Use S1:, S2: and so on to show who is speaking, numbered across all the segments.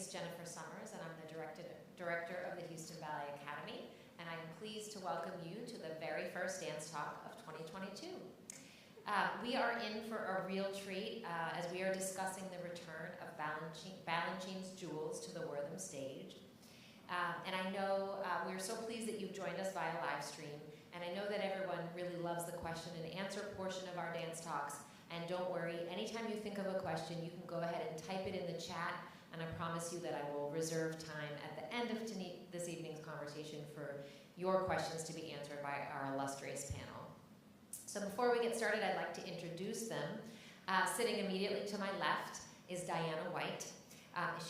S1: is Jennifer Summers, and I'm the director of the Houston Ballet Academy, and I'm pleased to welcome you to the very first dance talk of 2022. We are in for a real treat as we are discussing the return of Balanchine's jewels to the Wortham stage. And I know we are so pleased that you've joined us via live stream, and I know that everyone really loves the question and answer portion of our dance talks. And don't worry, anytime you think of a question, you can go ahead and type it in the chat, and I promise you that I will reserve time at the end of this evening's conversation for your questions to be answered by our illustrious panel. So before we get started, I'd like to introduce them. Sitting immediately to my left is Diana White.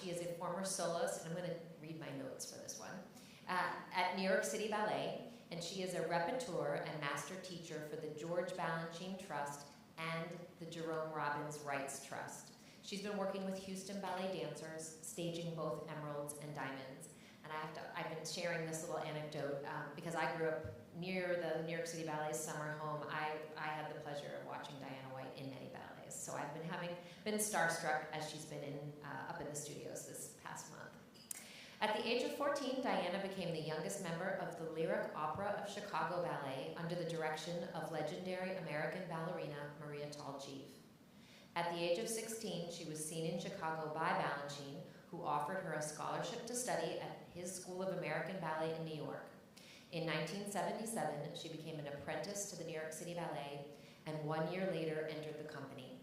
S1: She is a former soloist, and I'm going to read my notes for this one, at New York City Ballet, and she is a repertoire and master teacher for the George Balanchine Trust and the Jerome Robbins Rights Trust. She's been working with Houston ballet dancers, staging both emeralds and diamonds. And I've been sharing this little anecdote because I grew up near the New York City Ballet's summer home. I had the pleasure of watching Diana White in many ballets. So I've been starstruck as she's been up in the studios this past month. At the age of 14, Diana became the youngest member of the Lyric Opera of Chicago Ballet under the direction of legendary American ballerina Maria Tall-Chief. At the age of 16, she was seen in Chicago by Balanchine, who offered her a scholarship to study at his School of American Ballet in New York. In 1977, she became an apprentice to the New York City Ballet, and 1 year later entered the company.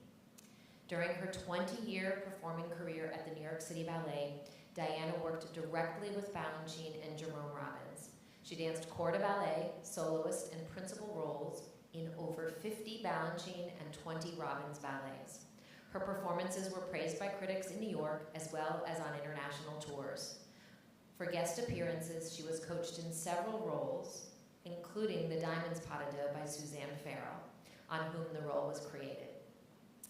S1: During her 20-year performing career at the New York City Ballet, Diana worked directly with Balanchine and Jerome Robbins. She danced corps de ballet, soloist, and principal roles in over 50 Balanchine and 20 Robbins ballets. Her performances were praised by critics in New York as well as on international tours. For guest appearances, she was coached in several roles, including the Diamonds Pas de Deux by Suzanne, on whom the role was created.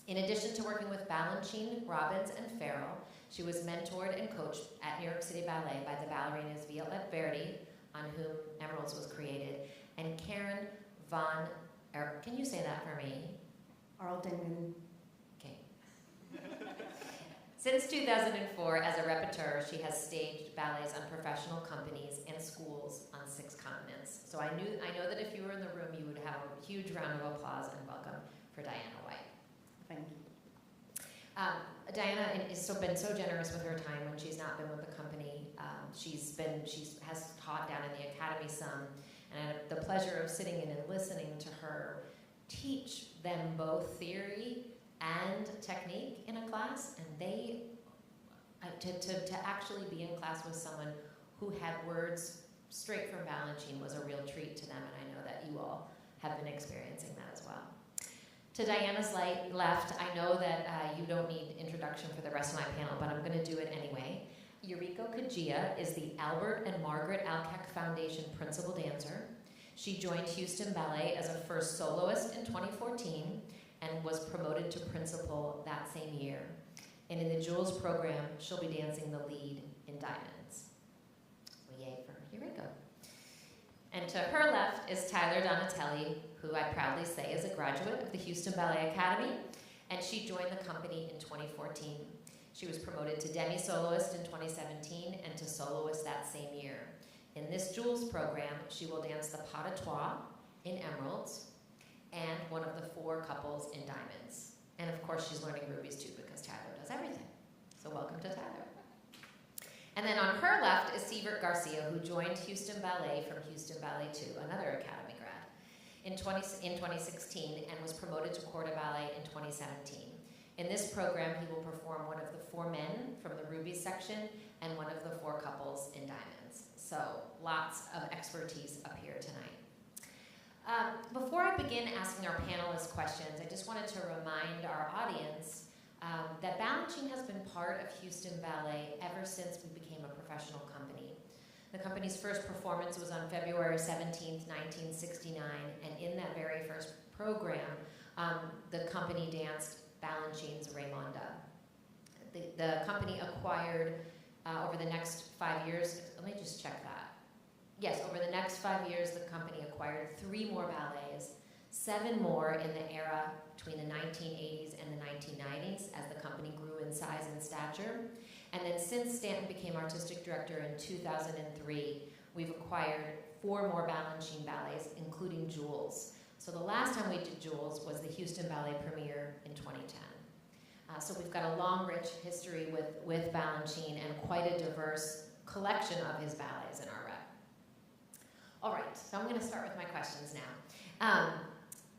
S1: In addition to working with Balanchine, Robbins, and Farrell, she was mentored and coached at New York City Ballet by the ballerinas Verity, on whom Emeralds was created, and Karen von, can you say that for me?
S2: Arldengen.
S1: Okay. Since 2004, as a repertoire, she has staged ballets on professional companies and schools on 6 continents. So I know that if you were in the room, you would have a huge round of applause and welcome for Diana White.
S2: Thank you.
S1: Diana has been so generous with her time when she's not been with the company. She has taught down in the academy some, and I had the pleasure of sitting in and listening to her teach them both theory and technique in a class, and to actually be in class with someone who had words straight from Balanchine was a real treat to them, and I know that you all have been experiencing that as well. To Diana's left, I know that you don't need introduction for the rest of my panel, but I'm going to do it anyway. Yuriko Kajia is the Albert and Margaret Alkek Foundation principal dancer. She joined Houston Ballet as a first soloist in 2014 and was promoted to principal that same year. And in the Jewels program, she'll be dancing the lead in Diamonds. So yay for Yuriko. And to her left is Tyler Donatelli, who I proudly say is a graduate of the Houston Ballet Academy, and she joined the company in 2014. She was promoted to demi-soloist in 2017 and to soloist that same year. In this Jewels program, she will dance the Pas de Deux in Emeralds and one of the 4 couples in Diamonds. And of course, she's learning Rubies too because Tyler does everything. So welcome to Tyler. And then on her left is Sievert Garcia, who joined Houston Ballet from Houston Ballet 2, another Academy grad, in 2016 and was promoted to corps de ballet in 2017. In this program, he will perform one of the 4 men from the Rubies section and one of the 4 couples in Diamonds. So lots of expertise up here tonight. Before I begin asking our panelists questions, I just wanted to remind our audience that Balanchine has been part of Houston Ballet ever since we became a professional company. The company's first performance was on February 17th, 1969, and in that very first program, the company danced Balanchine's Raymonda. The company acquired, over the next 5 years, let me just check that. Yes, over the next 5 years, the company acquired 3 more ballets, 7 more in the era between the 1980s and the 1990s as the company grew in size and stature, And then since Stanton became artistic director in 2003, we've acquired 4 more Balanchine ballets, including Jules. So the last time we did Jules was the Houston Ballet premiere in 2010. So we've got a long, rich history with Balanchine and quite a diverse collection of his ballets in our rep. All right, so I'm going to start with my questions now.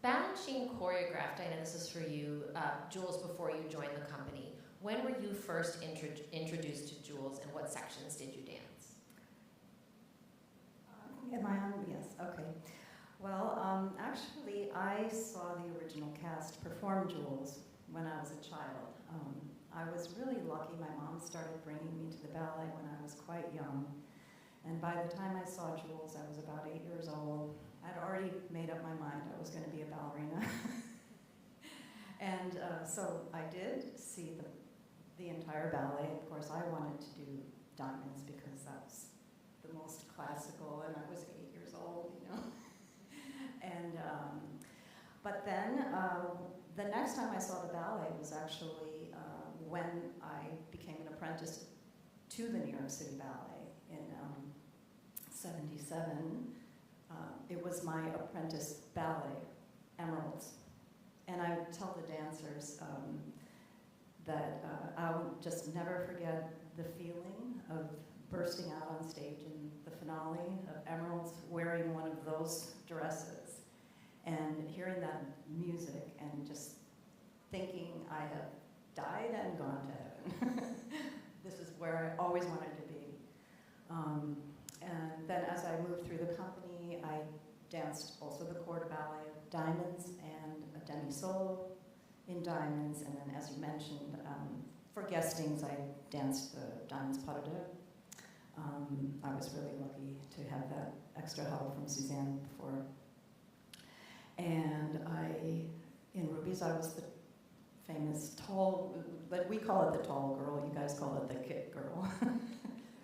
S1: Balanchine choreographed, I know this is for you, Jules, before you joined the company. When were you first introduced to Jules, and what sections did you dance?
S2: Am I on? Yes, okay. Well, actually, I saw the original cast perform Jules when I was a child. I was really lucky. My mom started bringing me to the ballet when I was quite young. And by the time I saw Jules, I was about 8 years old. I'd already made up my mind I was going to be a ballerina. And so I did see the entire ballet. Of course, I wanted to do Diamonds because that was the most classical, and I was 8 years old, you know. And but then the next time I saw the ballet was actually when I became an apprentice to the New York City Ballet in '77. It was my apprentice ballet, Emeralds. And I tell the dancers that I'll just never forget the feeling of bursting out on stage in the finale of Emeralds wearing one of those dresses and hearing that music and just thinking I have died and gone to heaven. This is where I always wanted to be. And then as I moved through the company, I danced also the corps de ballet of Diamonds and a demi-solo in Diamonds. And then, as you mentioned, for guestings, I danced the Diamonds Pas de Deux. I was really lucky to have that extra help from Suzanne before. And in Rubies, I was the famous tall, but we call it the tall girl, you guys call it the kick girl.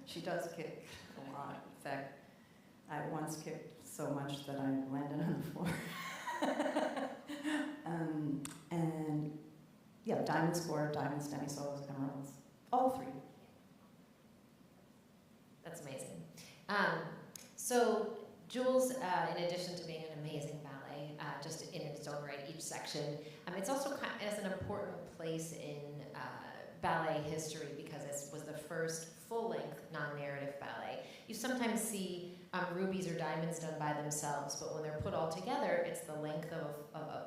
S2: She does kick a lot. In fact, I once kicked so much that I landed on the floor. And yeah, Diamonds corps, Diamonds, demi-solos, Emeralds, all 3.
S1: That's amazing. So Jules, in addition to being an amazing ballet, just in its own right, each section, it's also as an important place in ballet history because it was the first full-length, non-narrative ballet. You sometimes see Rubies or Diamonds done by themselves, but when they're put all together, it's the length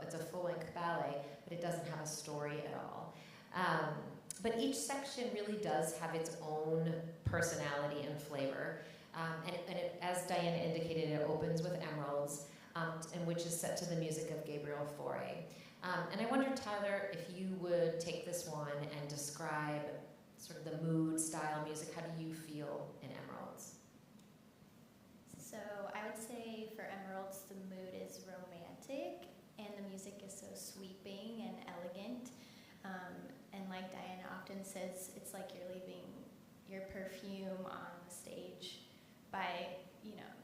S1: it's a full-length ballet, but it doesn't have a story at all. But each section really does have its own personality and flavor. As Diana indicated, it opens with Emeralds, and which is set to the music of Gabriel Fauré. And I wonder, Tyler, if you would take this one and describe sort of the mood, style, music. How do you feel in Emeralds?
S3: So I would say for Emeralds, the mood is romantic, and the music is so sweeping and elegant. And like Diana often says, it's like you're leaving your perfume on the stage by,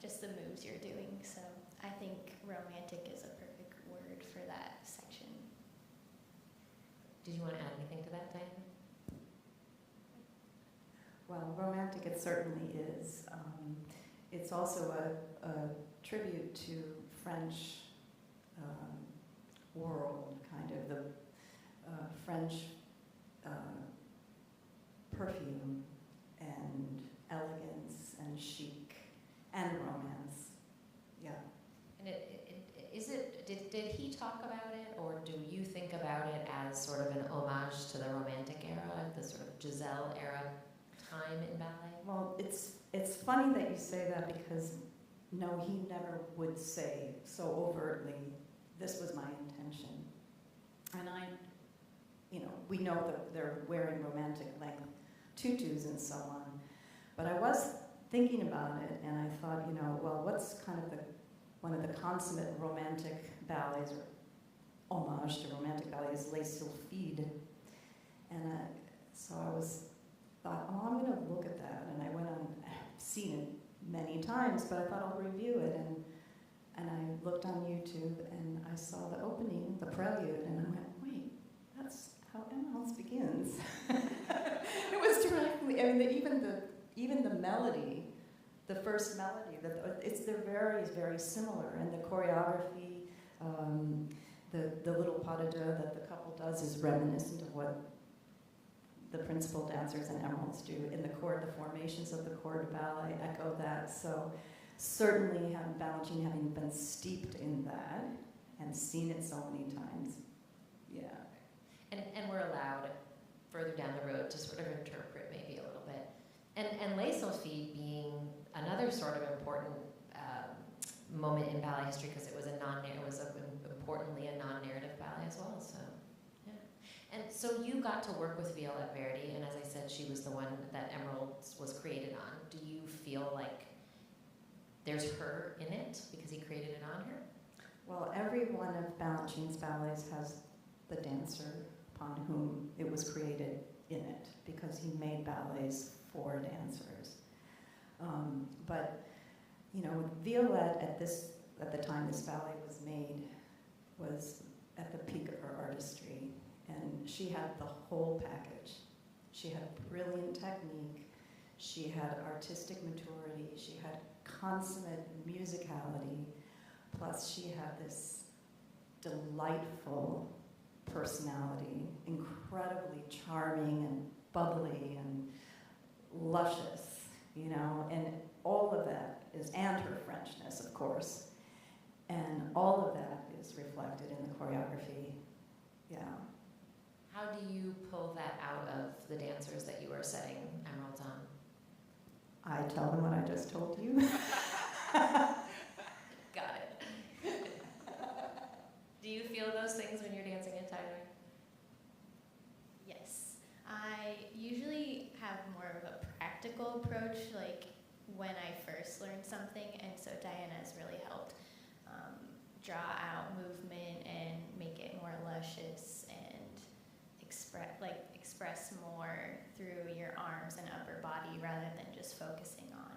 S3: just the moves you're doing. So I think romantic is a perfect word for that section.
S1: Did you want to add anything to that, Diana?
S2: Well, romantic it certainly is. It's also a tribute to French world, kind of the French perfume and elegance and chic and romance. Yeah.
S1: And did he talk about it, or do you think about it as sort of an homage to the Romantic era, the sort of Giselle era time in ballet?
S2: Well, it's funny that you say that because no, he never would say so overtly, this was my intention. And we know that they're wearing romantic length tutus and so on. But I was thinking about it, and I thought, well, what's kind of one of the consummate romantic ballets, or homage to romantic ballet, is Les Sylphides. And so I thought, oh, I'm going to look at that. And I went on, I've seen it many times, but I thought I'll review it. And I looked on YouTube, and I saw the opening, the prelude, and I went, wait, that's how Emeralds begins. It was directly, I mean, even the melody, the first melody, they're very, very similar, and the choreography, the little pas de deux that the couple does is reminiscent of what the principal dancers in Emeralds do. In the formations of the corps de ballet echo that. So certainly Balanchine having been steeped in that and seen it so many times, yeah.
S1: And we're allowed further down the road to sort of interpret maybe a little bit. And Les Sophie being another sort of important moment in ballet history, because it was importantly a non-narrative ballet as well. So, yeah. And so you got to work with Viola at Verity, and as I said, she was the one that Emeralds was created on. Do you feel like there's her in it because he created it on her?
S2: Well, every one of Balanchine's ballets has the dancer upon whom it was created in it, because he made ballets for dancers. But you know, Violette at the time this ballet was made was at the peak of her artistry, and she had the whole package. She had brilliant technique, she had artistic maturity, she had consummate musicality, plus she had this delightful personality, incredibly charming and bubbly and luscious, you know, and all of that is, and her Frenchness, of course, and all of that is reflected in the choreography, yeah.
S1: How do you pull that out of the dancers that you are setting Emeralds on?
S2: I tell them what I just told you.
S1: Got it. Do you feel those things when you're dancing in Tyler?
S3: Yes. I usually have more of a practical approach, like when I first learned something, and so Diana has really helped draw out movement and make it more luscious and express more through your arms and upper body rather than just focusing on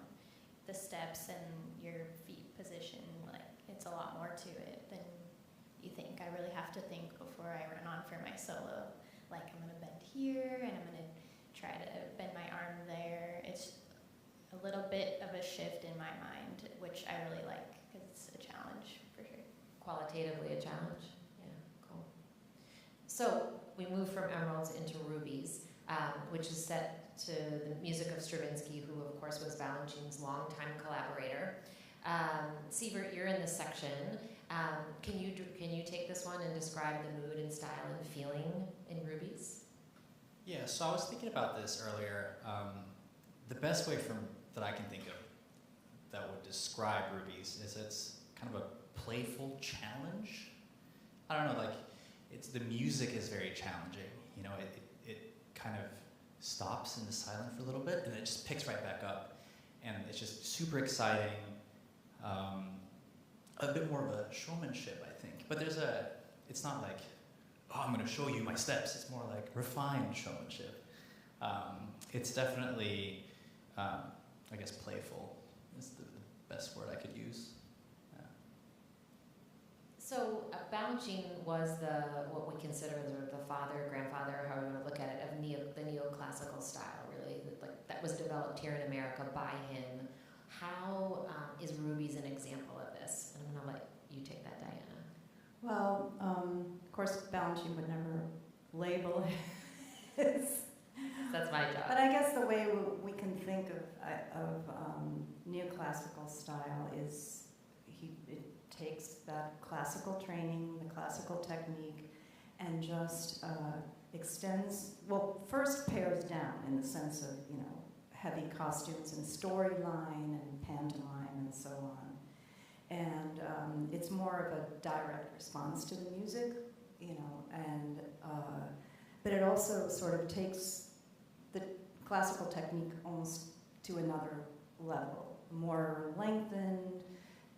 S3: the steps and your feet position. Like, it's a lot more to it than you think. I really have to think before I run on for my solo. Like, I'm going to bend here, and I'm going to try to bend my arm there. It's a little bit of a shift in my mind, which I really like, because it's a challenge, for sure.
S1: Qualitatively a challenge? Yeah, cool. So we move from Emeralds into Rubies, which is set to the music of Stravinsky, who of course was Balanchine's longtime collaborator. Sievert, you're in this section. Can you take this one and describe the mood and style and feeling in Rubies?
S4: Yeah, so I was thinking about this earlier. The best way that I can think of that would describe Rubies is it's kind of a playful challenge. I don't know, like, the music is very challenging. You know, it kind of stops in the silent for a little bit, and it just picks right back up. And it's just super exciting. A bit more of a showmanship, I think. But it's not like, oh, I'm going to show you my steps. It's more like refined showmanship. It's definitely, I guess, playful is the best word I could use. Yeah.
S1: So Balanchine was what we consider the father, grandfather, however you want to look at it, of the Neoclassical Style, really. Like, that was developed here in America by him. How is Rubies an example of this? And I'm going to let you take that, Diana.
S2: Well, of course, Balanchine would never label his.
S1: That's my job.
S2: But I guess the way we can think of neoclassical style is it takes that classical training, the classical technique, and just extends, well, first pares down in the sense of, you know, heavy costumes and storyline and pantomime and so on. And it's more of a direct response to the music, you know, and but it also sort of takes the classical technique almost to another level, more lengthened,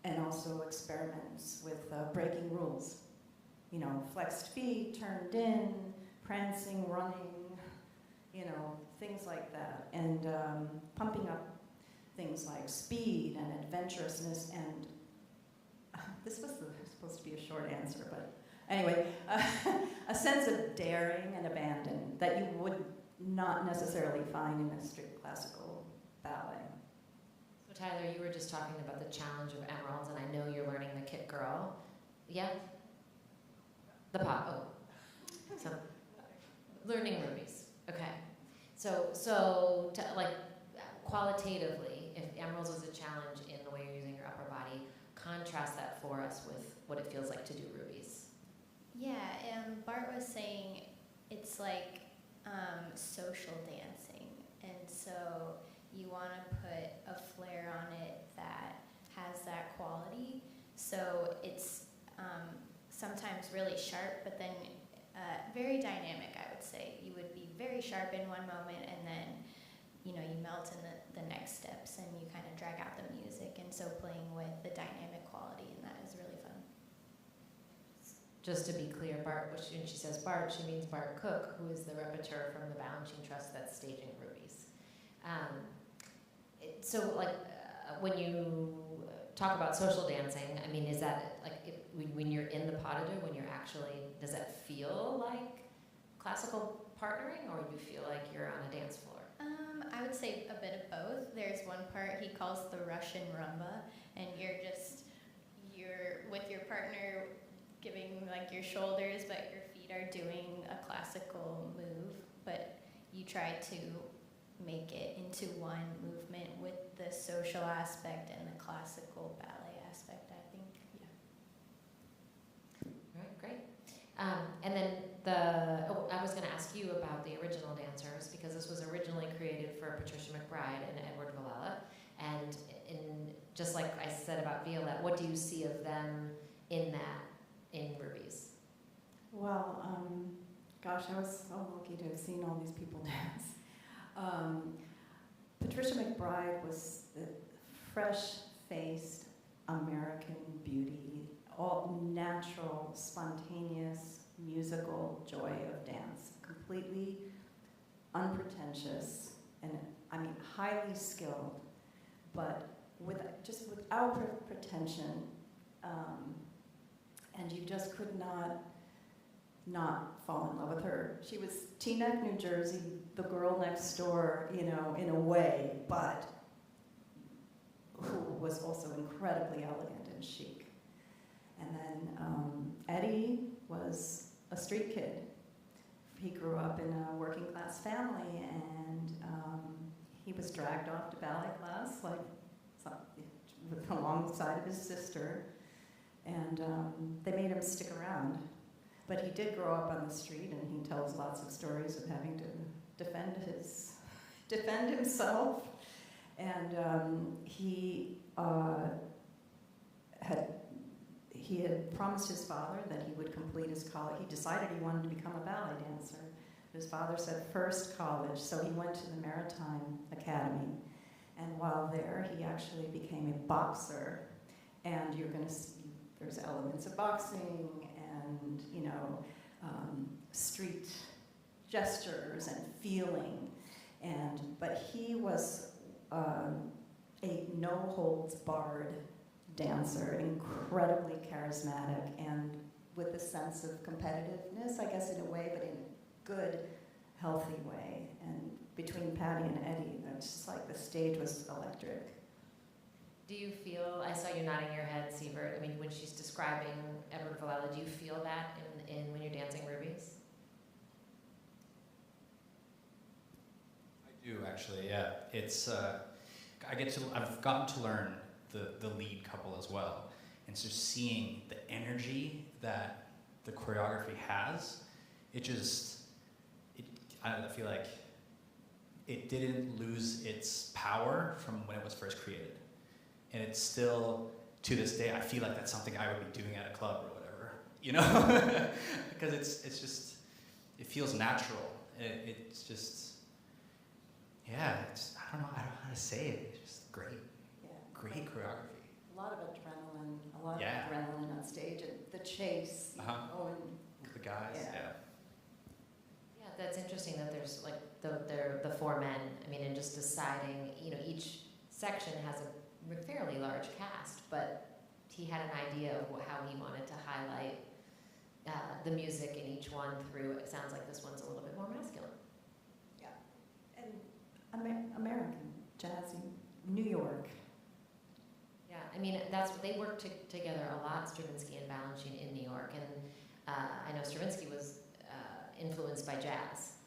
S2: and also experiments with breaking rules. You know, flexed feet, turned in, prancing, running, you know, things like that. And pumping up things like speed and adventurousness. And this was supposed to be a short answer, but Anyway, a sense of daring and abandon that you would not necessarily find in a strict classical ballet.
S1: So Tyler, you were just talking about the challenge of emeralds, and I know you're learning the Kit Girl. Yeah? The pot, oh. So, learning rubies, okay. So like, qualitatively, if emeralds is a challenge in the way you're using your upper body, contrast that for us with what it feels like to do rubies.
S3: Yeah, Bart was saying it's like social dancing, and so you want to put a flair on it that has that quality. So it's sometimes really sharp, but then very dynamic, I would say. You would be very sharp in one moment, and then you melt in the next steps, and you kind of drag out the music. And so playing with the dynamic quality in that is really fun.
S1: Just to be clear, Bart, when she says Bart, she means Bart Cook, who is the repertoire from the Balanchine Trust that's staging Rubies. When you talk about social dancing, I mean, is that like when you're in the pas de deux, when you're actually, does that feel like classical partnering, or do you feel like you're on a dance floor?
S3: I would say a bit of both. There's one part he calls the Russian rumba, and you're with your partner giving like your shoulders, but your feet are doing a classical move, but you try to make it into one movement with the social aspect and the classical ballet aspect, I think. Yeah.
S1: All right, great. And then I was going to ask you about the original dancers, because this was originally created for Patricia McBride and Edward Villella. And just like I said about Violette, what do you see of them in Rubies?
S2: Well, gosh, I was so lucky to have seen all these people dance. Patricia McBride was the fresh-faced American beauty, all natural, spontaneous, musical joy of dance, completely unpretentious, and I mean highly skilled, but without pretension, and you just could not fall in love with her. She was Teaneck, New Jersey, the girl next door, in a way, but who was also incredibly elegant and chic. And then Eddie was a street kid. He grew up in a working class family, and he was dragged off to ballet class, alongside of his sister, and they made him stick around. But he did grow up on the street, and he tells lots of stories of having to defend himself. And he had promised his father that he would complete his college. He decided he wanted to become a ballet dancer. His father said first college, so he went to the Maritime Academy. And while there, he actually became a boxer. And you're going to see there's elements of boxing and, street gestures and feeling. But he was a no-holds-barred dancer, incredibly charismatic, and with a sense of competitiveness, I guess, in a way, but in a good, healthy way. And between Patty and Eddie, it's just like the stage was electric.
S1: Do you feel, I saw you nodding your head, Siebert, I mean, when she's describing Edward Villella, do you feel that in when you're dancing Rubies?
S4: I do, actually, yeah. It's, I've gotten to learn the lead couple as well. And so seeing the energy that the choreography has, I feel like it didn't lose its power from when it was first created. And it's still, to this day, I feel like that's something I would be doing at a club or whatever, because it's just, it feels natural. It's just, yeah, I don't know how to say it. It's just great.
S2: Yeah.
S4: Great choreography.
S2: A lot of adrenaline on stage, and the chase. And
S4: the guys, yeah.
S1: Yeah, that's interesting that there's like the four men. I mean, and just deciding, each section has a fairly large cast, but he had an idea of how he wanted to highlight the music in each one through, it sounds like this one's a little bit more masculine.
S2: Yeah. And American, jazzy, New York.
S1: Yeah, I mean, that's what they worked together a lot, Stravinsky and Balanchine in New York. And I know Stravinsky was influenced by jazz.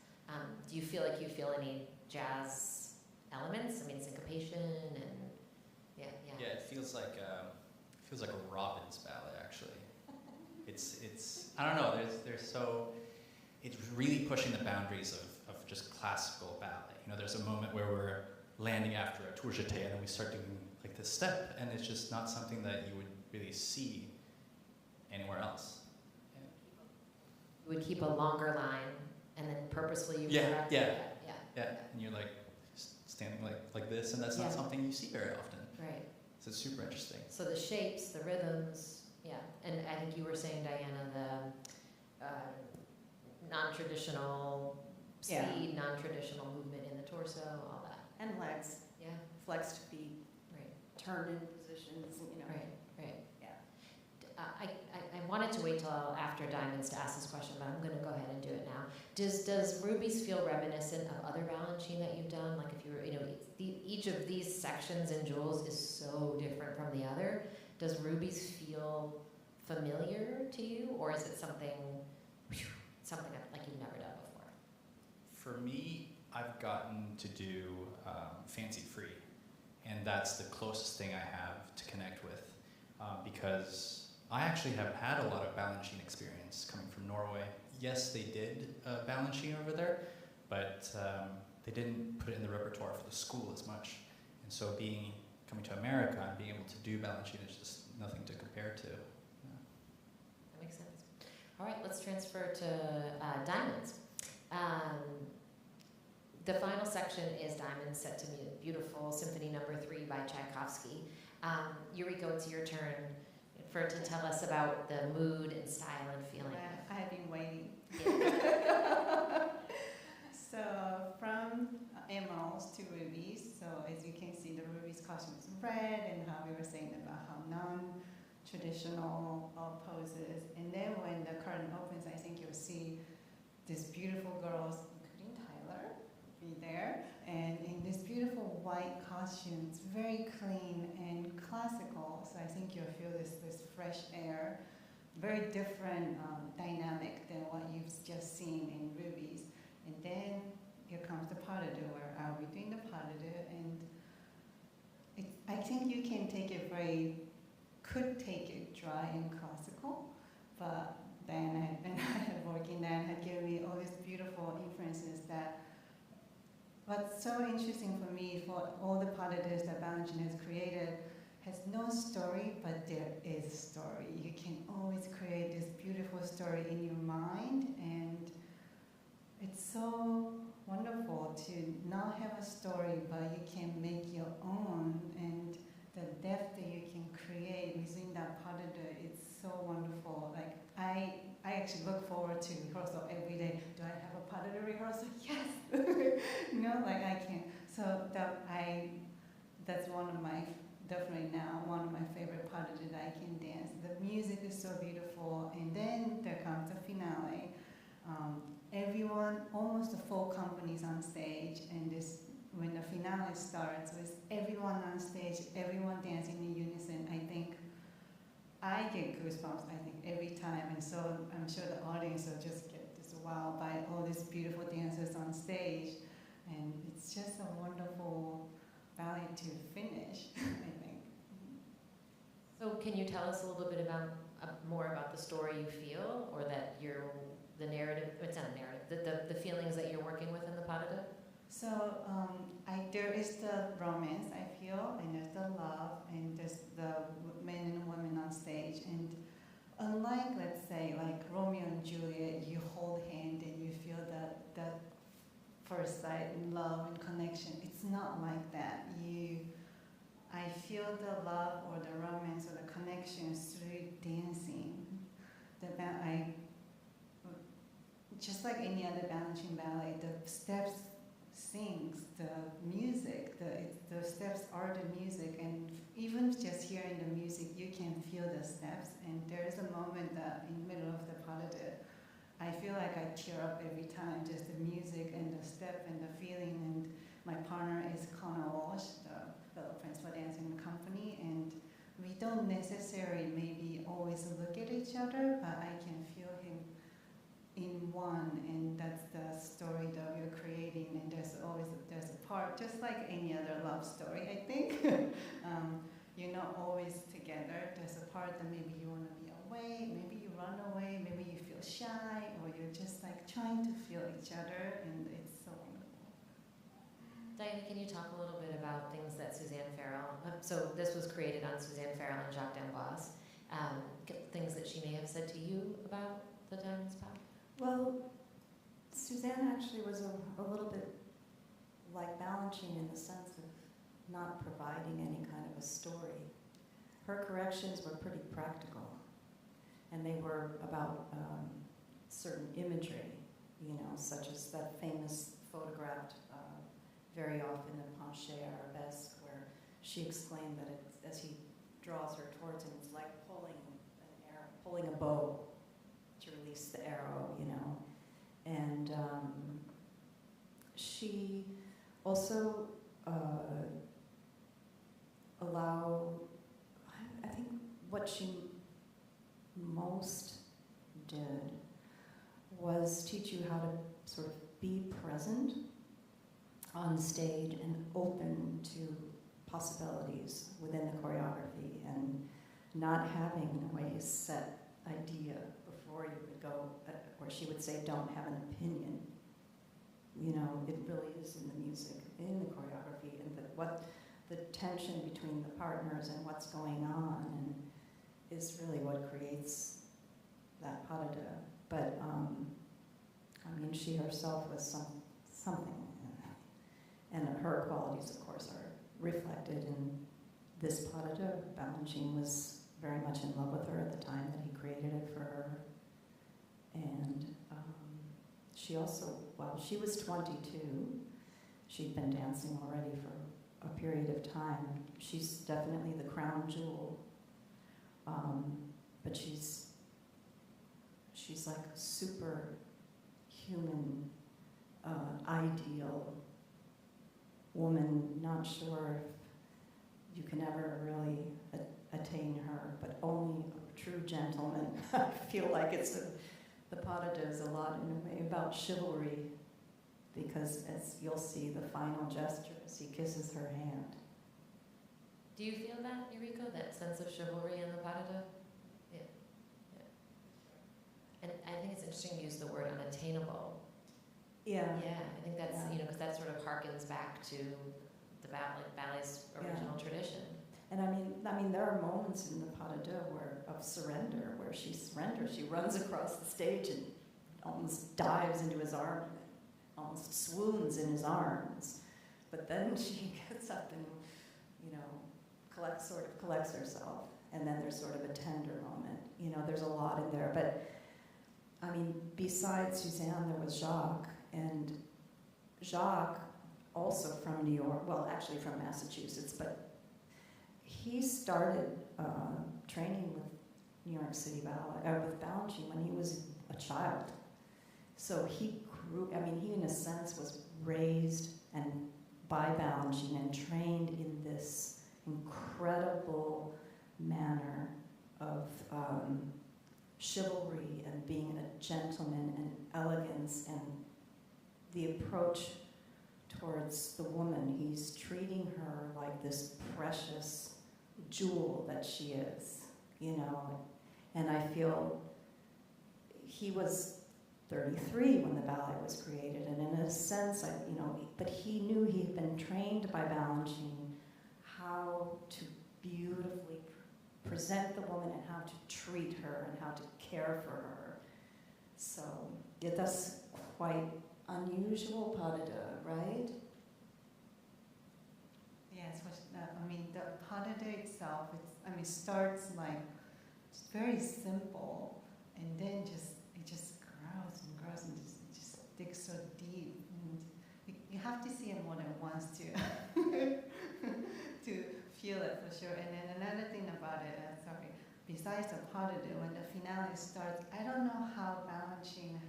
S1: Do you feel like you feel any jazz elements? I mean, syncopation and yeah.
S4: Yeah, it feels like a Robbins ballet actually. It's I don't know. It's really pushing the boundaries of just classical ballet. You know, there's a moment where we're landing after a tour jeté and then we start doing like this step, and it's just not something that you would really see anywhere else.
S1: You would keep a longer line and then purposefully you
S4: Yeah,
S1: correct
S4: yeah.
S1: it.
S4: Yeah, and you're like standing like this, and that's not
S1: Yeah.
S4: something you see very often.
S1: Right.
S4: So it's super interesting.
S1: So the shapes, the rhythms, yeah. And I think you were saying, Diana, the non-traditional
S2: Yeah.
S1: speed, non-traditional movement in the torso, all that.
S2: And legs,
S1: Yeah,
S2: flexed feet,
S1: right,
S2: turned in positions, you know.
S1: right.
S2: Yeah.
S1: I wanted to wait till after Diamonds to ask this question, but I'm going to go ahead and do it now. Does Rubies feel reminiscent of other Balanchine that you've done? Like if you were, each of these sections in Jewels is so different from the other. Does Rubies feel familiar to you, or is it something like you've never done before?
S4: For me, I've gotten to do Fancy Free, and that's the closest thing I have to connect with, because I actually have had a lot of Balanchine experience coming from Norway. Yes, they did Balanchine over there, but they didn't put it in the repertoire for the school as much. And so coming to America and being able to do Balanchine is just nothing to compare to. Yeah.
S1: That makes sense. All right, let's transfer to Diamonds. The final section is Diamonds, set to beautiful Symphony No. 3 by Tchaikovsky. Yuriko, it's your turn to tell us about the mood and style and feeling.
S2: I have been waiting.
S1: Yeah.
S2: So from emeralds to rubies, so as you can see, the rubies costume is red, and how we were saying about how non-traditional poses. And then when the curtain opens, I think you'll see these beautiful girls, including Tyler, be there, and in this beautiful white costume. It's very clean and classical, so I think you'll feel this fresh air, very different dynamic than what you've just seen in Rubies. And then here comes the Pas de Deux, where I'll be doing the Pas de Deux, and I think you can take it dry and classical, but Diana and I had working there and had given me all these beautiful influences that. What's so interesting for me, for all the Pas de Deux that Balanchine has created, has no story, but there is a story. You can always create this beautiful story in your mind, and it's so wonderful to not have a story, but you can make your own, and the depth that you can create within that Pas de Deux, it's so wonderful. Like I actually look forward to rehearsal every day. Do I have a Pas de Deux rehearsal? Yes. Like I can. So that's definitely now one of my favorite Pas de Deux that I can dance. The music is so beautiful, and then there comes the finale. Everyone, almost the full company's on stage, and when the finale starts with everyone on stage, everyone dancing in unison, I think I get goosebumps, every time, and so I'm sure the audience will just get just wowed by all these beautiful dancers on stage, and it's just a wonderful ballet to finish, I think.
S1: So can you tell us a little bit more about the story you feel, or that the narrative, it's not a narrative, the feelings that you're working with in the Pas de Deux?
S2: So there is the romance, I feel, and there's the love, and there's the men and women on stage. And unlike, let's say, like Romeo and Juliet, you hold hand and you feel that first sight and love and connection. It's not like that. I feel the love or the romance or the connection through dancing. Just like any other Balanchine ballet, the steps sings, the music, the steps are the music, and even just hearing the music, you can feel the steps. And there is a moment that in the middle of the Pas de Deux, I feel like I tear up every time, just the music and the step and the feeling. And my partner is Connor Walsh, the fellow principal dancing company, and we don't necessarily maybe always look at each other, but I can feel him in one, and that's the story that we're creating. And there's a part, just like any other love story, I think. You're not always together. There's a part that maybe you want to be away, maybe you run away, maybe you feel shy, or you're just like trying to feel each other, and it's so wonderful.
S1: Diana, can you talk a little bit about things that Suzanne Farrell, so this was created on Suzanne Farrell and Jacques D'Amboise, things that she may have said to you about the Diamonds Path?
S2: Well, Suzanne actually was a little bit like Balanchine in the sense of not providing any kind of a story. Her corrections were pretty practical, and they were about certain imagery, such as that famous photographed very often in Penché Arabesque, where she explained that as he draws her towards him, it's like pulling a bow to release the arrow, And she also I think what she most did was teach you how to sort of be present on stage and open to possibilities within the choreography, and not having in a way a set idea before you would go, or she would say, don't have an opinion. It really is in the music, in the choreography, and the tension between the partners and what's going on, and is really what creates that Pas de Deux. But she herself was something, and her qualities, of course, are reflected in this Pas de Deux. Balanchine was very much in love with her at the time that he created it for her. And she also, while she was 22, she'd been dancing already for a period of time. She's definitely the crown jewel, but she's like a superhuman, ideal woman. Not sure if you can ever really attain her, but only a true gentleman. I feel like the Pas de Deux is a lot in a way about chivalry, because as you'll see, the final gesture as he kisses her hand.
S1: Do you feel that, Yuriko, that sense of chivalry in the Pas de Deux? Yeah. And I think it's interesting to use the word unattainable.
S2: Yeah.
S1: Yeah, I think that's, because that sort of harkens back to the ballet's original tradition.
S2: And I mean, there are moments in the Pas de Deux of surrender, where she surrenders. She runs across the stage and almost dives into his arms, almost swoons in his arms. But then she gets up and, collects herself. And then there's sort of a tender moment. There's a lot in there. But, besides Suzanne, there was Jacques. And Jacques, also from New York, well, actually from Massachusetts, but he started training with New York City Ballet, with Balanchine when he was a child. So he grew, he in a sense was raised by Balanchine and trained in this incredible manner of chivalry and being a gentleman and elegance, and the approach towards the woman. He's treating her like this precious jewel that she is, and I feel he was 33 when the ballet was created, and in a sense, but he knew he'd been trained by Balanchine how to beautifully present the woman and how to treat her and how to care for her. So that's quite unusual Pas de Deux, right?
S5: Yes, the Pas de Deux itself, starts like just very simple, and then it just grows and grows, and it just digs so deep. And you have to see it more than once to feel it for sure. And then another thing about it, besides the Pas de Deux, when the finale starts, I don't know how Balanchine,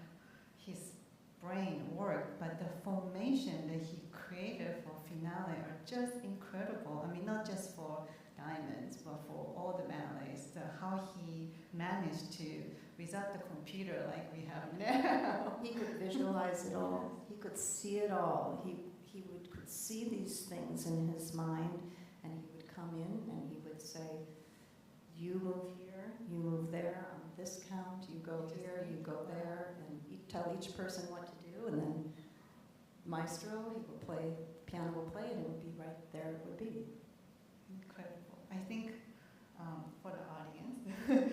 S5: his brain worked, but the formation that he created for finale are just incredible. I mean, not just for Diamonds, but for all the ballets, how he managed to, without the computer like we have now.
S2: He could visualize it all. He could see it all. Could see these things in his mind, and he would come in and he would say, you move here, you move there, on this count, you go here, you go there, and he'd tell each person what to do, and then maestro, he would play, piano will play, and it would be right there it would be.
S5: Incredible. I think for the audience,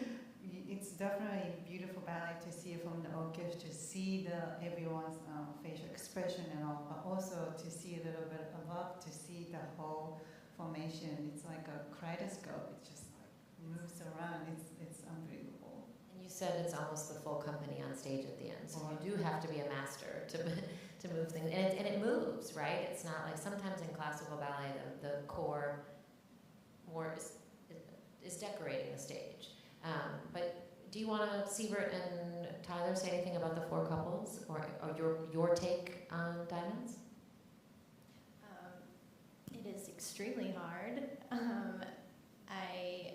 S5: it's definitely a beautiful ballet to see it from the orchestra, to see everyone's facial expression and all, but also to see a little bit above, to see the whole formation. It's like a kaleidoscope. It just like moves around. It's unbelievable.
S1: And you said it's almost the full company on stage at the end, so you do have to be a master to move things, and it moves, right? It's not like sometimes in classical ballet the core more is decorating the stage. But do you want to, Siebert and Tyler, say anything about the four couples or your take on Diamonds?
S3: It is extremely hard. I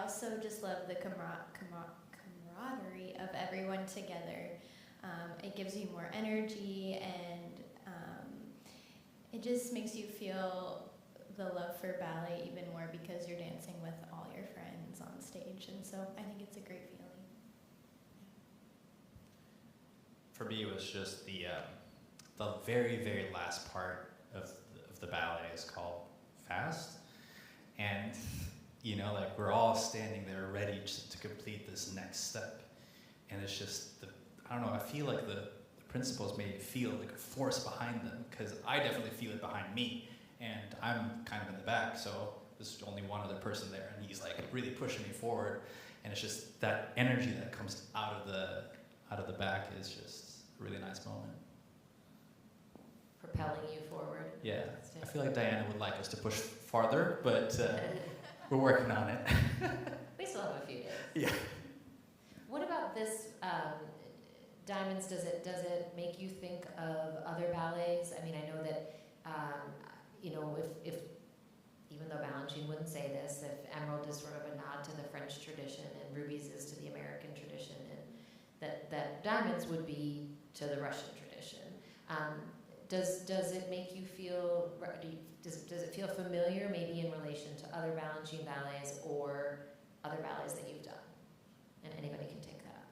S3: also just love the camaraderie of everyone together. It gives you more energy, and it just makes you feel the love for ballet even more because you're dancing with all your friends on stage, and so I think it's a great feeling.
S4: For me, it was just the very, very last part of the ballet is called Fast, and you know, like we're all standing there ready to complete this next step, and it's just I don't know. I feel like the principals made me feel like a force behind them, because I definitely feel it behind me. And I'm kind of in the back, so there's only one other person there, and he's like really pushing me forward. And it's just that energy that comes out of the back is just a really nice moment.
S1: Propelling you forward.
S4: Yeah, I feel like Diana would like us to push farther, but we're working on it.
S1: We still have a few days.
S4: Yeah.
S1: What about this Diamonds? Does it make you think of other ballets? I mean, I know that. You know, if even though Balanchine wouldn't say this, if Emerald is sort of a nod to the French tradition and Rubies is to the American tradition, and that Diamonds would be to the Russian tradition. Does it make you feel? Does it feel familiar, maybe in relation to other Balanchine ballets or other ballets that you've done? And anybody can take that.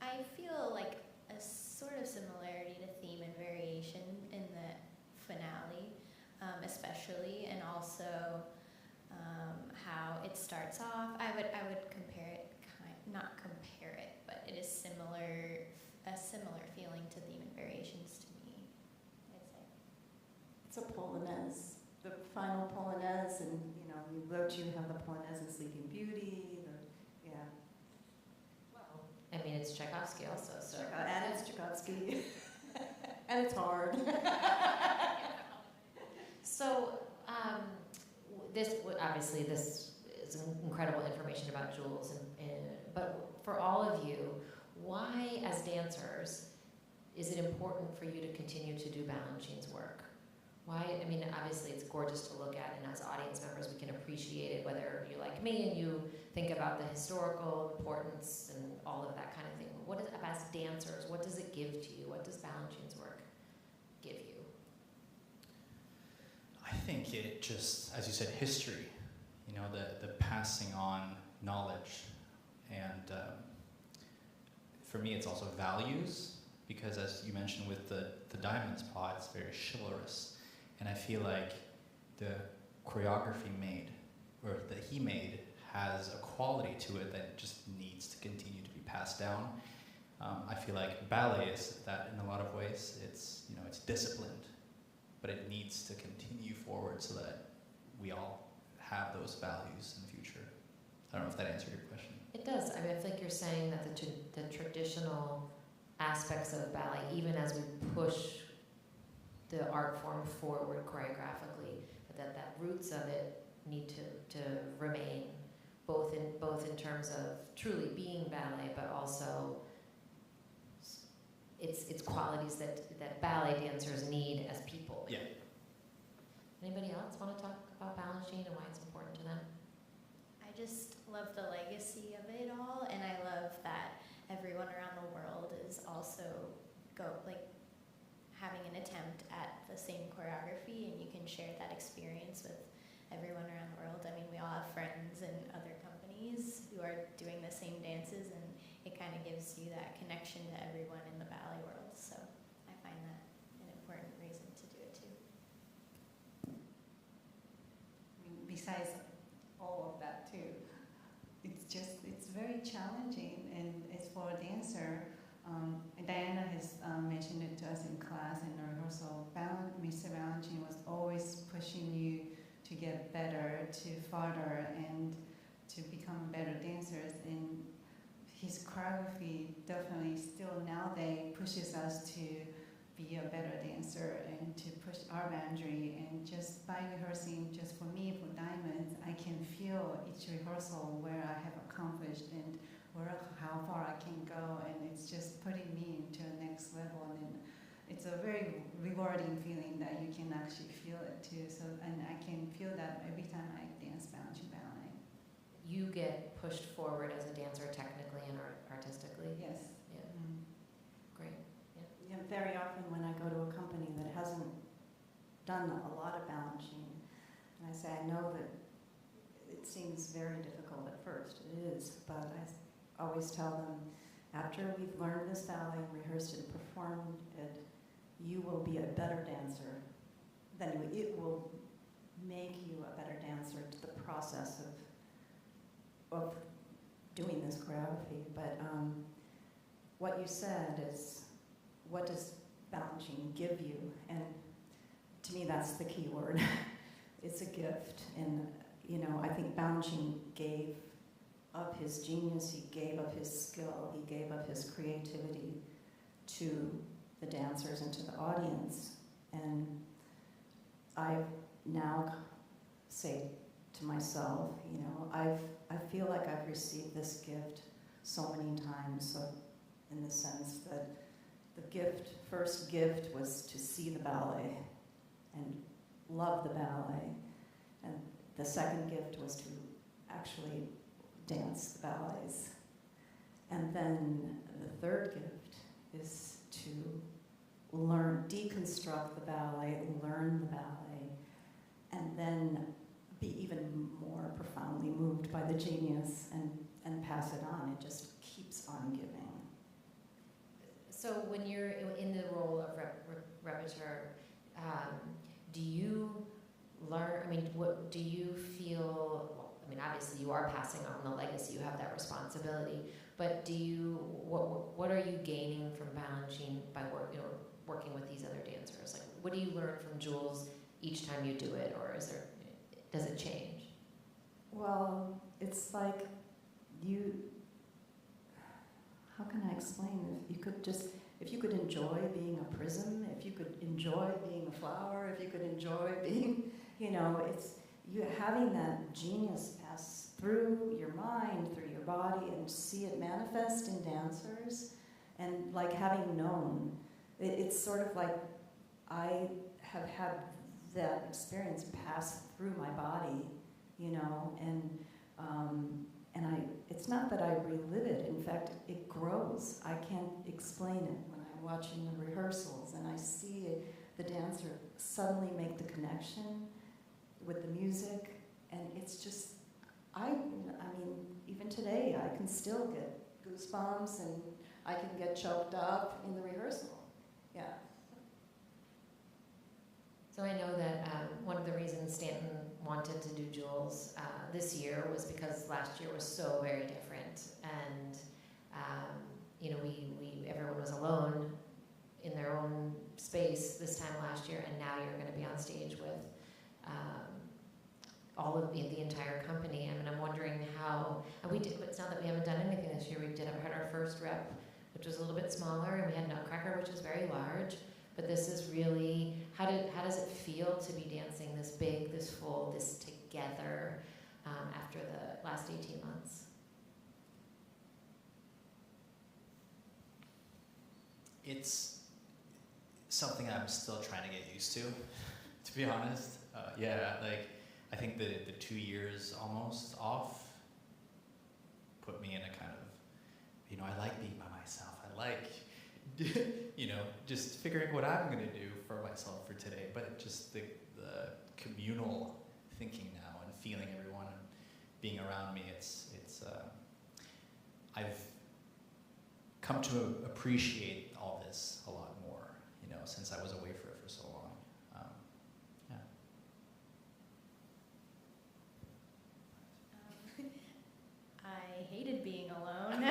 S3: I feel like a sort of similarity to theme and variation in the finale, especially, and also how it starts off. I would compare it, not compare it, but it is a similar feeling to theme and variations to me, I'd say.
S2: It's a polonaise, the final polonaise, and you know, you have the polonaise in Sleeping Beauty.
S1: I mean, it's Tchaikovsky also, so.
S2: And it's Tchaikovsky. And it's hard.
S1: So, this is incredible information about Jules, but for all of you, why, as dancers, is it important for you to continue to do Balanchine's work? Why? I mean, obviously, it's gorgeous to look at, and as audience members, we can appreciate it, whether you're like me and you think about the historical importance and all of that kind of thing. What is, as dancers, what does it give to you? What does Balanchine's work give you?
S4: I think it just, as you said, history. You know, the passing on knowledge, and for me, it's also values, because as you mentioned with the Diamonds pod, it's very chivalrous. And I feel like the choreography that he made has a quality to it that just needs to continue to be passed down. I feel like ballet is that in a lot of ways. It's disciplined, but it needs to continue forward so that we all have those values in the future. I don't know if that answered your question.
S1: It does. I mean, I feel like you're saying that the traditional aspects of ballet, even as we push the art form forward choreographically, but that roots of it need to remain both in terms of truly being ballet, but also its qualities that ballet dancers need as people.
S4: Yeah.
S1: Anybody else want to talk about Balanchine and why it's important to them?
S3: I just love the legacy of it all, and I love that everyone around the world is also having an attempt at the same choreography, and you can share that experience with everyone around the world. I mean, we all have friends in other companies who are doing the same dances, and it kind of gives you that connection to everyone in the ballet world. So I find that an important reason to do it too.
S5: I mean, besides all of that too, it's very challenging, and it's for a dancer. Diana has mentioned it to us in class in the rehearsal. Mr. Balanchine was always pushing you to get better, to further, and to become better dancers. And his choreography definitely still nowadays pushes us to be a better dancer and to push our boundary. And just by rehearsing, just for me, for Diamonds, I can feel each rehearsal where I have accomplished and how far I can go, and it's just putting me into a next level. And it's a very rewarding feeling that you can actually feel it too. So, and I can feel that every time I dance Balanchine ballet.
S1: You get pushed forward as a dancer technically and artistically?
S5: Yes.
S1: Yeah.
S5: Mm.
S1: Great.
S2: Yeah, very often when I go to a company that hasn't done a lot of Balanchine, and I say, I know that it seems very difficult at first. It is, but I always tell them, after we've learned this ballet, rehearsed it, performed it, you will be a better dancer than you. It will make you a better dancer to the process of doing this choreography. But what you said is, what does Balanchine give you? And to me, that's the key word. It's a gift. And I think Balanchine gave up his genius, he gave up his skill, he gave up his creativity to the dancers and to the audience. And I now say to myself, I feel like I've received this gift so many times, so in the sense that the first gift was to see the ballet and love the ballet. And the second gift was to actually dance the ballets. And then the third gift is to deconstruct the ballet, learn the ballet, and then be even more profoundly moved by the genius and pass it on. It just keeps on giving.
S1: So when you're in the role of repertoire, do you learn, what do you feel, obviously you are passing on the legacy, you have that responsibility, but what are you gaining from Balanchine by working with these other dancers? Like, what do you learn from Jules each time you do it, or does it change?
S2: Well, it's like how can I explain? If you could enjoy being a prism, if you could enjoy being a flower, if you could enjoy being, it's you having that genius pass through your mind, through your body, and see it manifest in dancers, and like having known, it's sort of like I have had that experience pass through my body, and it's not that I relive it. In fact, it grows. I can't explain it when I'm watching the rehearsals and I see the dancer suddenly make the connection with the music, and it's just, even today I can still get goosebumps and I can get choked up in the rehearsal. Yeah.
S1: So I know that one of the reasons Stanton wanted to do Jules this year was because last year was so very different, and everyone was alone in their own space this time last year, and now you're going to be on stage with all of the entire company. I'm wondering how, and it's not that we haven't done anything this year. We had our first rep, which was a little bit smaller, and we had Nutcracker, which is very large. but this is really, how does it feel to be dancing this big, this full, this together after the last 18 months?
S4: It's something I'm still trying to get used to be honest. Yeah, like, I think the 2 years almost off put me in a kind of, I like being by myself. I like, just figuring what I'm going to do for myself for today. But just the communal thinking now and feeling everyone and being around me, I've come to appreciate all this a lot more, since I was away for so long.
S3: I hated being alone,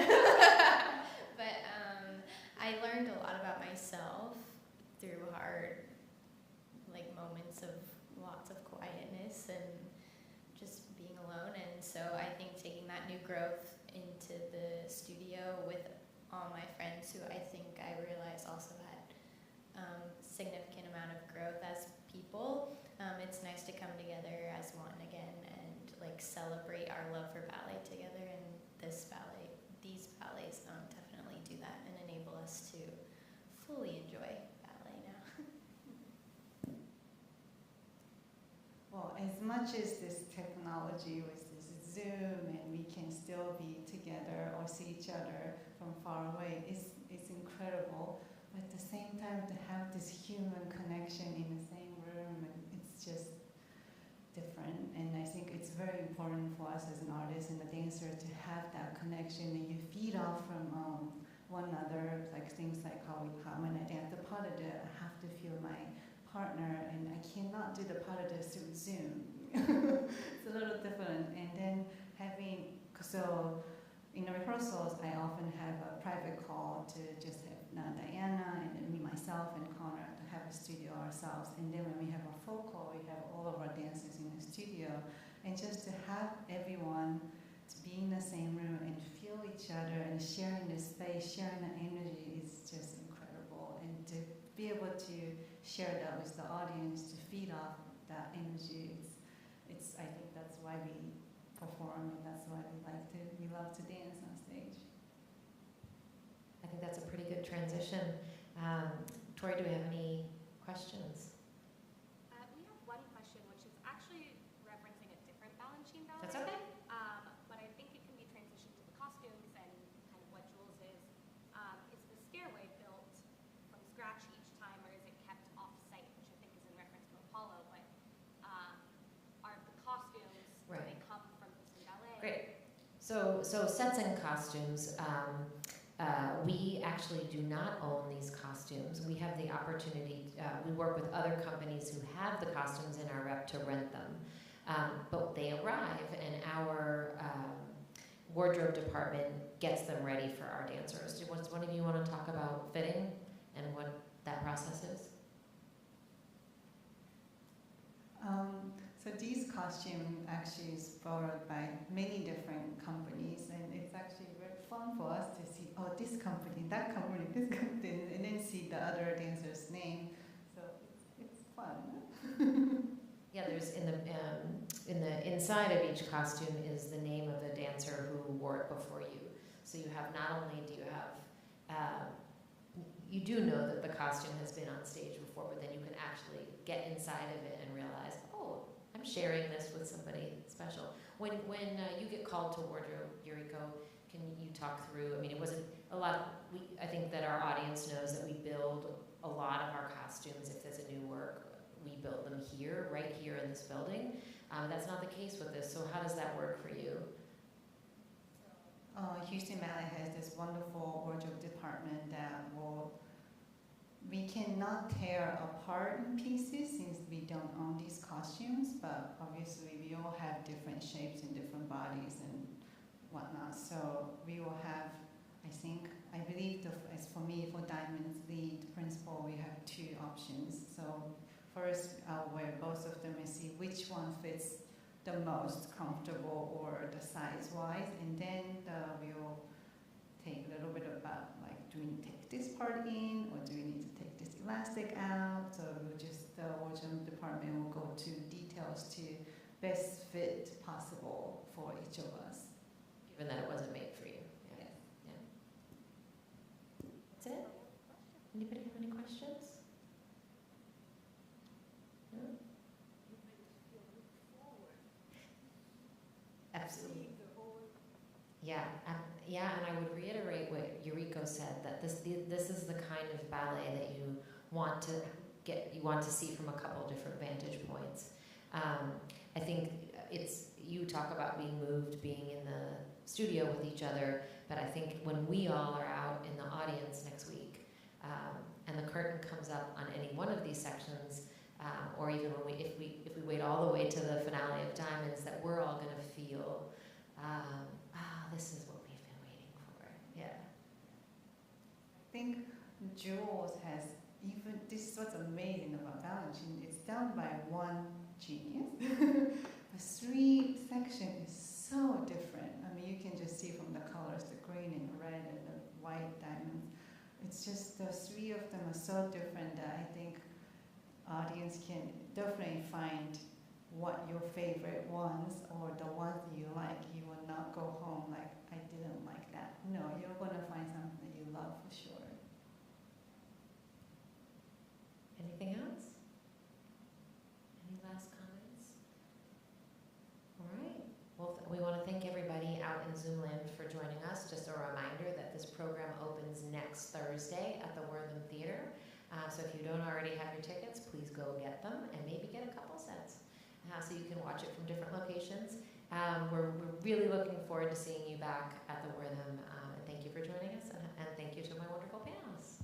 S3: but I learned a lot about myself through hard, moments of lots of quietness and just being alone. And so I think taking that new growth into the studio with all my friends, who I think I realized also had significant amount of growth as people. It's nice to come together as one again and celebrate our love for ballet together. And these ballets definitely do that and enable us to fully enjoy ballet now.
S5: Well, as much as this technology with this Zoom and we can still be together or see each other from far away, it's incredible. But at the same time, to have this human connection in the same room, it's just different. And I think it's very important for us as an artist and a dancer to have that connection, and you feed off from one another, things like how when I dance the Pas de Deux, I have to feel my partner, and I cannot do the Pas de Deux through Zoom. It's a little different. And then in the rehearsals, I often have a private call to just have Diana and then me, myself, and Connor to have a studio ourselves. And then when we have a full call, we have all of our dancers in the studio. And just to have everyone to be in the same room and feel each other and sharing the space, sharing the energy is just incredible. And to be able to share that with the audience, to feed off that energy, I think that's why we perform, and that's why we love to dance on stage.
S1: I think that's a pretty good transition. Tori, do we have any questions?
S6: We have one question, which is actually referencing a different Balanchine ballet.
S1: That's okay.
S6: But I think it can be transitioned to the costumes and kind of what Jules is. Is the stairway built from scratch each time, or is it kept off-site, which I think is in reference to Apollo, but are the costumes, do
S1: Right.
S6: they come from Houston Ballet?
S1: Great. So sets and costumes, we actually do not own these costumes. We have the opportunity, we work with other companies who have the costumes in our rep to rent them. But they arrive and our wardrobe department gets them ready for our dancers. Does one of you want to talk about fitting and what that process is?
S5: So these costumes actually is borrowed by many different companies, and it's actually very fun for us to see, this company, that company, this company, and then see the other dancer's name. So it's fun.
S1: Yeah, there's in the inside of each costume is the name of the dancer who wore it before you. So you have, not only do you have, you do know that the costume has been on stage before, but then you can actually get inside of it and realize, oh, I'm sharing this with somebody special. When you get called to wardrobe, Yuriko, can you talk through, it wasn't a lot, I think that our audience knows that we build a lot of our costumes. If there's a new work, we build them here, right here in this building. That's not the case with this, so how does that work for you?
S5: Houston Ballet has this wonderful wardrobe department that we cannot tear apart in pieces since we don't own these costumes, but obviously we all have different shapes and different bodies and whatnot. So we will have, I believe, as for me, for Diamond's lead principal, we have two options. So first, I'll wear both of them and see which one fits the most comfortable or the size-wise, and then we'll take a little bit about, do we take this part in, or do we need to take this elastic out, or we'll just, the wardrobe department will go to details to best fit possible for each of us.
S1: Given that it wasn't made for you. Yeah.
S5: Yes.
S1: Yeah. That's it? Anybody have any questions? No? Absolutely. Yeah, and I would reiterate what Yuriko said, that this is the kind of ballet that you want to see from a couple different vantage points. I think you talk about being moved, being in the studio with each other, but I think when we all are out in the audience next week, and the curtain comes up on any one of these sections, or even if we wait all the way to the finale of Diamonds, that we're all going to feel, this is what we've been waiting for. Yeah.
S5: I think Jules has this is what's amazing about Balanchine. It's done by one genius. The 3 section is so different. I mean, you can just see from the colors, the green and the red and the white diamonds. It's just the 3 of them are so different that I think audience can definitely find what your favorite ones or the ones that you like. You will not go home like, I didn't like that. No, you're going to find something that you love for sure.
S1: Anything else? Any last comments? All right. Well, we want to thank everybody out in Zoom land for joining us. Just a reminder that this program opens next Thursday at the Wortham Theater. So if you don't already have your tickets, please go get them and maybe get a couple sets so you can watch it from different locations. We're really looking forward to seeing you back at the Wortham. And thank you for joining us, and thank you to my wonderful panelists.